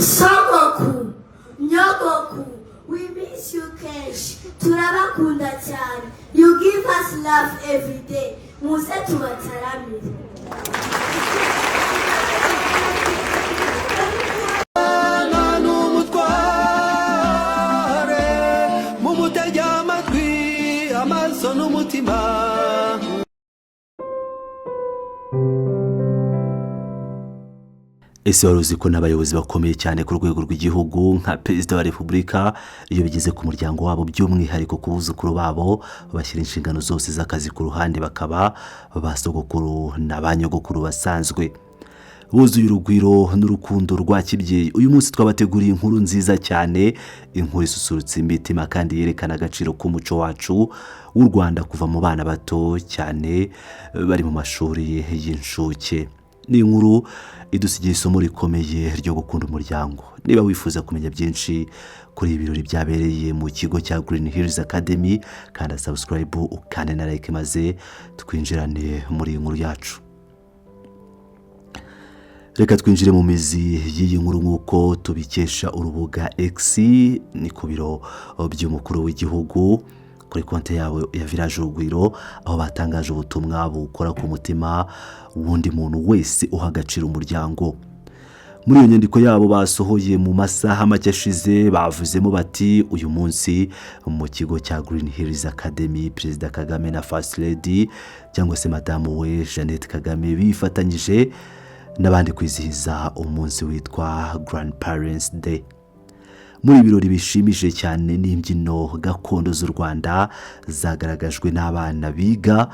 Sogoku, Nyogoku, we miss you kenshi, turabakunda cyane. You give us love every day. Muze tubataramire. Ese wari uzi ko n'abayobozi bakomeye cyane ku rwego rw'igihugu nka Perezida wa Repubulika iyo bigeze ku muryango wabo by'umwihariko ku buzukuru babo bashyira inshingano zose z'akazi ku ruhande bakaba basogokuru na banyogokuru basanzwe buzuye urugwiro n'urukundo rwa kibyeyi. Uyu munsi twabateguriye inkuru nziza cyane, inkuru isusurutsa imitima kandi yerekana agaciro k'umuco wacu w'u Rwanda kuva mu bana bato cyane bari mu mashuri y'incuke. Ni inkuru idusigiye isomo rikomeye ryo gukunda umuryango. Niba wifuza kumenya byinshi kuri ibirori byabereye mu kigo cya Green Hills Academy, kandi subscribe ukande na like maze twinjirane muri inkuru yacu. Reka twinjire mu mizi y'iyi nkuru nk'uko tubikesha urubuga X, ni ku biro by'umukuru w'igihugu kuri konti yawe ya Village Urugwiro, aho batangaje ubutumwa bukora ku mutima wundi muntu wese uhagacira umuryango. Muri iyo nyandiko yabo basohoye mu masaha make ashize bavuzemo bati uyu munsi mu kigo cya Green Hills Academy Perezida Kagame na First Lady cyangwa se Madamu we Jeannette Kagame bifatanyije n'abandi kwizihiza umunsi witwa Grandparents Day. Muri ibirori bishimije cyane n'imbyino gakondo z'u Rwanda zagaragajwe n'abana biga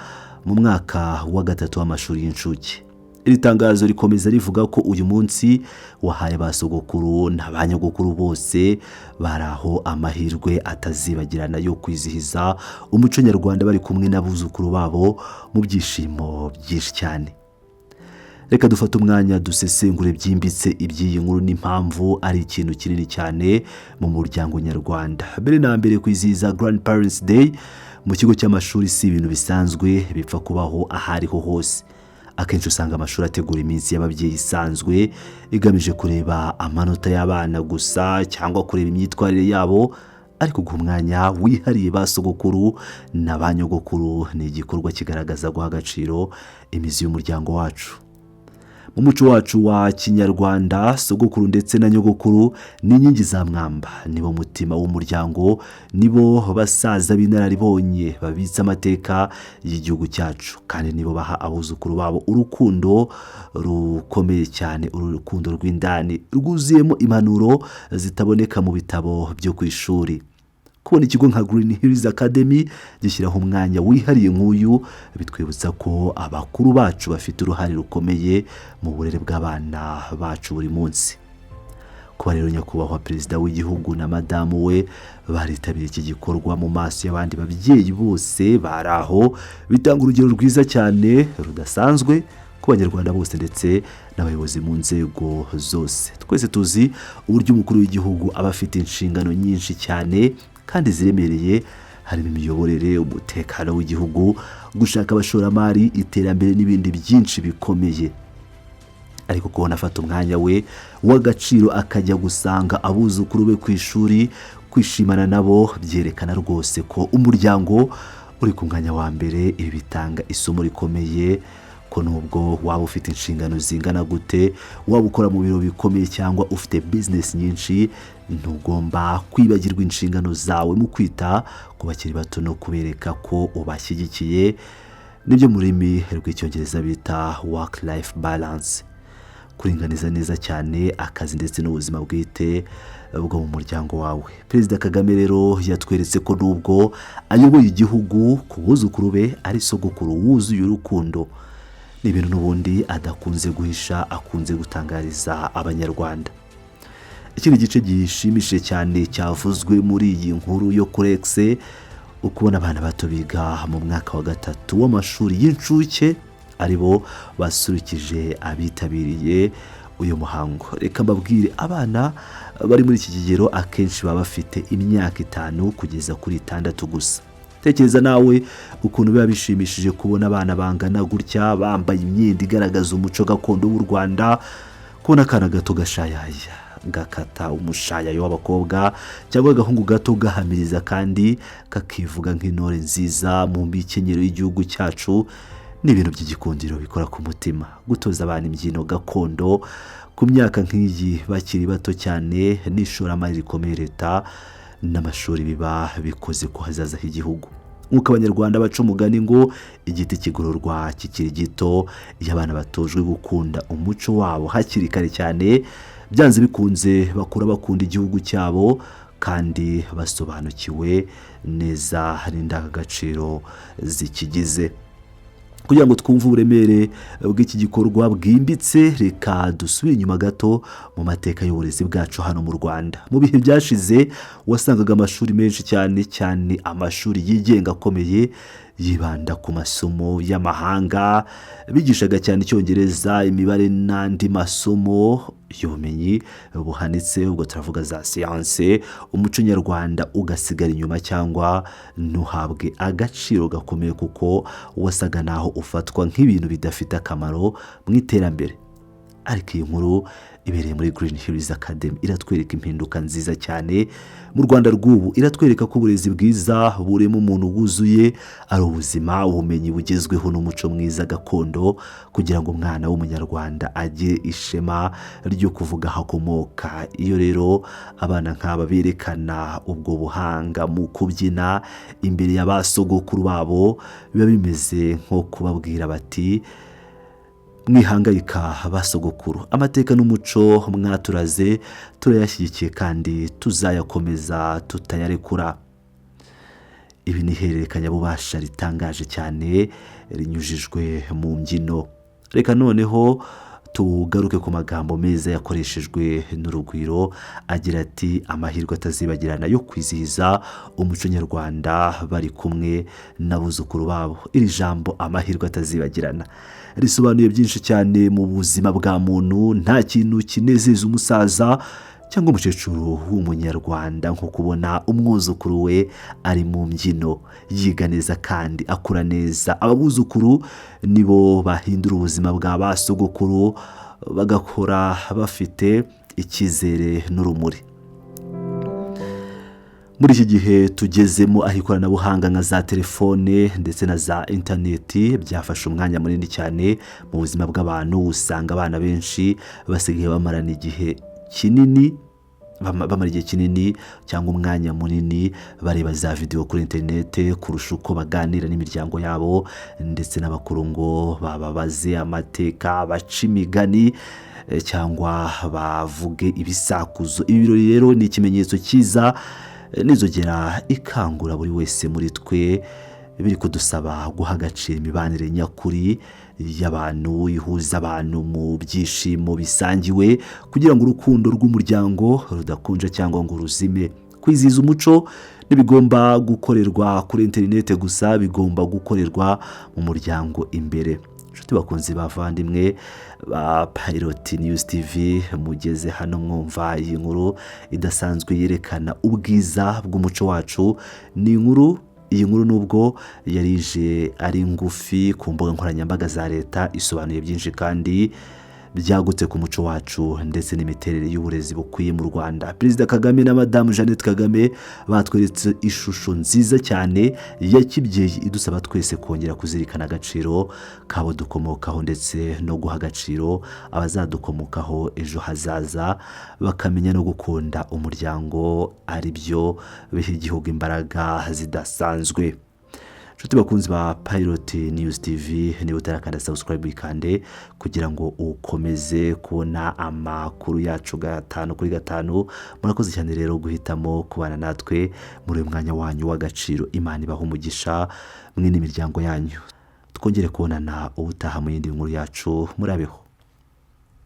mu mwaka wa gatatu w'amashuri y'incuke. Iri tangazo rikomeza rivuga ko uyu munsi wahaye basogokuru n'abanyogokuru bose baraho amahirwe atazibagirana yo kwizihiza umuco nyarwanda bari kumwe n'abuzukuru babo mu byishimo byinshi cyane. Reka dufate umwanya dusesengure byimbitse iby'iyi nkuru n'impamvu ari ikintu kinini cyane mu muryango nyarwanda. Mbere na mbere kwizihiza Grandparents Day mu kigo cy'amashuri si ibintu bisanzwe bipfa kubaho ahariho hose. Akenshi usanga amashuri ategura iminsi y'ababyeyi isanzwe igamije kureba amanota y'abana gusa cyangwa kureba imyitwarire yabo, ariko guha umwanya wihariye basogokuru n'abanyogokuru ni igikorwa kigaragaza guha agaciro imizi y'umuryango wacu. Mu muco wacu wa Kinyarwanda, sogokuru ndetse na nyogokuru ni inkingi za mwamba, nibo mutima w'umuryango, nibo basaza b'inararibonye babitse amateka y'igihugu cyacu, kandi nibo baha abuzukuru babo urukundo rukomeye cyane, urukundo rw'indani rwuzuyemo impanuro zitaboneka mu bitabo byo ku ishuri. Kubona ikigo nka Green Hills Academy gishyiraho umwanya wihariye nk'uyu bitwibutsa ko abakuru bacu bafite uruhare rukomeye mu burere bw'abana bacu buri munsi. Kuba rero nyakubahwa Perezida w'igihugu na Madamu we baritabiriye iki gikorwa mu maso y'abandi babyeyi bose baraho, bitanga urugero rwiza cyane rudasanzwe ku banyarwanda bose ndetse n'abayobozi mu nzego zose. Twese tuzi uburyo umukuru w'igihugu aba afite inshingano nyinshi cyane kandi ziremereye, harimo imiyoborere, umutekano w'igihugu, gushaka abashoramari, iterambere n'ibindi byinshi bikomeye. Ariko kubona afata umwanya we w'agaciro akajya gusanga abuzukuru be ku ishuri, kwishimana nabo byerekana rwose ko umuryango uri ku mwanya wa mbere. Ibi bitanga isomo rikomeye ko nubwo waba ufite inshingano zingana gute, waba ukora mu biro bikomeye cyangwa ufite business nyinshi, ntugomba kwibagirwa inshingano zawe mu kwita ku bakiri bato no kubereka ko ubashyigikiye. Nibyo mu rurimi rw'icyongereza bita work life balance, kuringaniza neza cyane akazi ndetse n'ubuzima bwite bwo mu muryango wawe. Perezida Kagame rero yatweretse ko nubwo ayoboye igihugu, ku buzukuru be ari sogokuru wuzuye urukundo. Ni ibintu n'ubundi adakunze guhisha, akunze gutangariza abanyarwanda. Ikindi gice gishimishije cyane cyavuzwe muri iyi nkuru yo kuri X, ukubona abana bato biga mu mwaka wa gatatu w'amashuri y'incuke aribo basurikije abitabiriye uyu muhango. Reka mbabwire, abana bari muri iki kigero akenshi baba bafite imyaka 5 kugeza kuri 6 gusa. Tekereza nawe ukuntu biba bishimishije kubona abana bangana gutya bambaye imyenda igaragaza umuco gakondo w'u Rwanda, kubona akana gato gashayaya gakata umushayaya w'abakobwa cyangwa agahungu gato gahamiriza kandi kakivuga nk'intore nziza mu mikenyero y'igihugu cyacu ni ibintu by'igikundiro bikora ku mutima. Gutoza abantu imbyino gakondo ku myaka nk'iyi bakiri bato cyane n'ishoramari rikomeye leta n'amashuri biba bikoze ku hazaza h'igihugu. Nk'uko abanyarwanda baca umugani ngo igiti kigororwa kikiri gito, iyo abana batojwe gukunda umuco wabo hakiri kare cyane byanze bikunze bakura bakunda igihugu cyabo kandi basobanukiwe neza n'indangagaciro zikigize. Kugira ngo twumve uburemere bw'iki gikorwa bwimbitse, reka dusubire inyuma gato mu mateka y'uburezi bwacu hano mu Rwanda. Mu bihe byashize wasangaga amashuri menshi cyane amashuri yigenga akomeye yibanda ku masomo y'amahanga, bigishaga cyane Icyongereza, imibare n'andi masomo y'ubumenyi buhanitse, ubwo turavuga za siyanse. Umuco nyarwanda ugasigara inyuma cyangwa ntuhabwe agaciro gakomeye kuko wasaga naho ufatwa nk'ibintu bidafite akamaro mu iterambere. Ariko iyi nkuru ibereye muri Green Hills Academy iratwereka impinduka nziza cyane mu Rwanda rw'ubu. Iratwereka ko uburezi bwiza burimo umuntu wuzuye ari ubuzima, ubumenyi bugezweho n'umuco mwiza gakondo kugira ngo umwana w'umunyarwanda agire ishema ryo kuvuga hakomoka. Iyo rero abana nk'aba berekana ubwo buhanga mu kubyina imbere y'abasogokuru babo, biba bimeze nko kubabwira bati mwihangayika basogokuru, amateka n'umuco mwaturaze turayashyigikiye kandi tuzayakomeza tutayarekura. Ibi ni ihererekanyabubasha ritangaje cyane rinyujijwe mu mbyino. Reka noneho tugaruke ku magambo meza yakoreshejwe n'Urugwiro agira ati amahirwe atazibagirana yo kwizihiza umuco nyarwanda bari kumwe n'abuzukuru babo. Iri jambo amahirwe atazibagirana risobanuye byinshi cyane mu buzima bwa muntu. Nta kintu kinezeza umusaza cyangwa umukecuru w'umunyarwanda nko kubona umwuzukuru we ari mu mbyino, yiga neza kandi akura neza. Ababuzukuru nibo bahindura ubuzima bwa basogokuru, bagakora bafite icyizere n'urumuri. Muri iki gihe tugezemo aho ikoranabuhanga nka za telefone ndetse na za interineti byafashe umwanya munini cyane mu buzima bw'abantu, usanga abana benshi basigaye bamarana igihe kinini cyangwa umwanya munini bareba za video kuri interinete kurusha uko baganira n'imiryango yabo ndetse n'abakuru ngo bababaze amateka, baca imigani cyangwa bavuge ibisakuzo. Ibi birori rero ni ikimenyetso cyiza n'inzogera ikangura buri wese muri twe, biri kudusaba guha agaciro imibanire nyakuri y'abantu, ihuza abantu mu byishimo bisangiwe kugira ngo urukundo rw'umuryango rudakunja cyangwa ngo ruzime. Kwizihiza umuco ntibigomba gukorerwa kuri interinete gusa, bigomba gukorerwa mu muryango imbere. Inshuti bakunzi bavandimwe ba Pilot News TV, mugeze hano mwumva iyi nkuru idasanzwe yerekana ubwiza bw'umuco wacu. Iyi nkuru nubwo yarije ari ngufi ku mbuga nkoranyambaga za leta, isobanuye byinshi kandi byagutse ku muco wacu ndetse n'imiterere y'uburezi bukwiye mu Rwanda. Perezida Kagame na Madamu Jeannette Kagame batweretse ishusho nziza cyane ya kibyeyi idusaba twese kongera kuzirikana agaciro kabo dukomokaho ndetse no guha agaciro abazadukomokaho ejo hazaza, bakamenya no gukunda umuryango, ari byo biha igihugu imbaraga zidasanzwe. Inshuti bakunzi ba Pilot News TV, niba utarakanda subscribe ikande kugira ngo ukomeze kubona amakuru yacu 5 kuri 5. Murakoze cyane rero guhitamo kubana natwe muri uyu mwanya wanyu w'agaciro. Imana ibaha umugisha mwe n'imiryango yanyu. Twongere kubonana ubutaha mu yindi nkuru yacu. Murabeho.